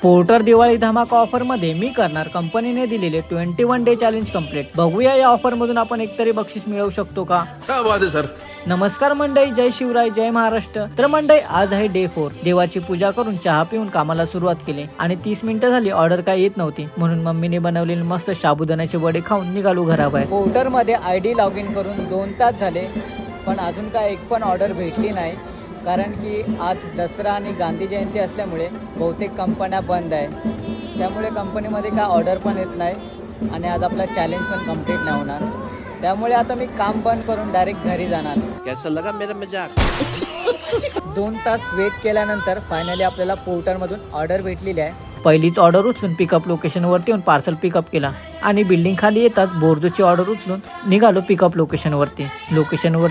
Porter Diwali धमाका offer मध्ये मी करणार कंपनीने दिलेले 21 डे चॅलेंज कंप्लीट. बघूया या ऑफर मधून आपण एकतरी बक्षीस मिळवू शकतो का. क्या बात है सर. नमस्कार मंडळी, जय शिवराय, जय महाराष्ट्र. तर मंडळी, आज आहे डे 4. देवाची पूजा करून चहा पिऊन कामाला सुरुवात केली आणि 30 मिनिटं झाली ऑर्डर काय येत नव्हती, म्हणून मम्मीने बनवलेले मस्त साबुदाण्याचे वडे खाऊन निघालो घराबाहेर. पोर्टर मध्ये आयडी लॉग इन करून 2 तास झाले, पण अजून काय एक पण ऑर्डर भेटली नाही. कारण की आज दसरा आणि गांधी जयंती असल्यामुळे बहुतेक कंपन्या बंद आहे, त्यामुळे कंपनीमध्ये काय ऑर्डर पण येत नाही आणि आज आपला चॅलेंज पण कंप्लीट नाही होणार. त्यामुळे आता मी काम बंद करून डायरेक्ट घरी जाणार. कैसा लगा मेरा मजाक. 2 तास वेट केल्यानंतर फायनली आपल्याला पोर्टरमधून ऑर्डर भेटलेली आहे. पहिलीच ऑर्डर उचलून पिकअप लोकेशनवरती येऊन पार्सल पिकअप केला आणि बिल्डिंग खाली येताच बोर्जोची ऑर्डर उचलून निघालो पिकअप लोकेशनवरती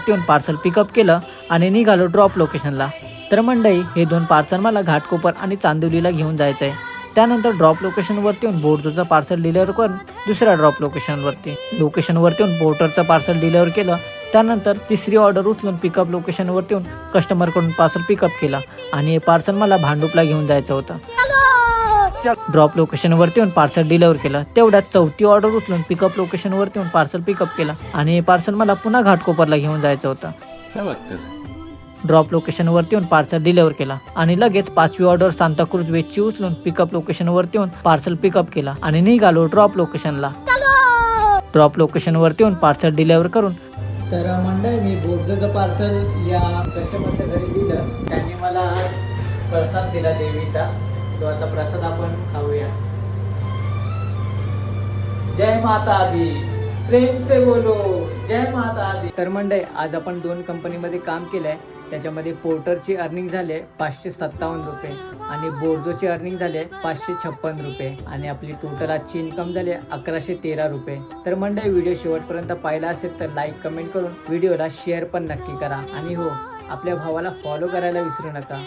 येऊन पार्सल पिकअप केलं आणि निघालो ड्रॉप लोकेशनला. तर मंडळी, हे 2 पार्सल मला घाटकोपर आणि चांदिवलीला घेऊन जायचं आहे. त्यानंतर ड्रॉप लोकेशनवरती येऊन बोर्जोचं पार्सल डिलिव्हर करून दुसऱ्या ड्रॉप लोकेशनवरती येऊन पोर्टरचं पार्सल डिलिव्हर केलं. त्यानंतर तिसरी ऑर्डर उचलून पिकअप लोकेशनवरती येऊन कस्टमरकडून पार्सल पिकअप केला आणि हे पार्सल मला भांडुपला घेऊन जायचं होतं. ड्रॉप लोकेशनवरती येऊन पार्सल डिलिव्हर केलं. तेवढ्यात चौथी ऑर्डर उचलून पिकअप लोकेशनवरती येऊन पार्सल पिकअप केला आणि हे पार्सल मला पुन्हा घाटकोपरला घेऊन जायचं होतं. ड्रॉप लोकेशनवरती येऊन पार्सल डिलिव्हर केला आणि लगेच 5वी ऑर्डर सांताक्रूज वेस्टची उचलून पिकअप लोकेशनवरती येऊन पार्सल पिकअप केला आणि निघालो ड्रॉप लोकेशनला. ड्रॉप लोकेशनवरती येऊन पार्सल डिलिव्हर करून तर मंडळी, मी बोर्जोचं पार्सल या कस्टमरच्या घरी दिलं. त्यांनी मला प्रसाद दिला देवीचा. तो आता प्रसाद आपण खाऊया. जय माता दी, प्रेम से बोलो जय माता दी. तर मंडळी, आज आपण 2 कंपनीमध्ये काम केलंय. त्याच्यामध्ये पोर्टरची अर्निंग झाली 557 रुपये आणि बोर्जोची अर्निंग झाली 556 रुपये आणि आपली टोटल आजची इन्कम झाली 1113 रुपये. तर मंडळी, व्हिडिओ शेवटपर्यंत पाहिला असेल तर लाईक कमेंट करून व्हिडिओला शेअर पण नक्की करा आणि हो, आपल्या भावाला फॉलो करायला विसरू नका.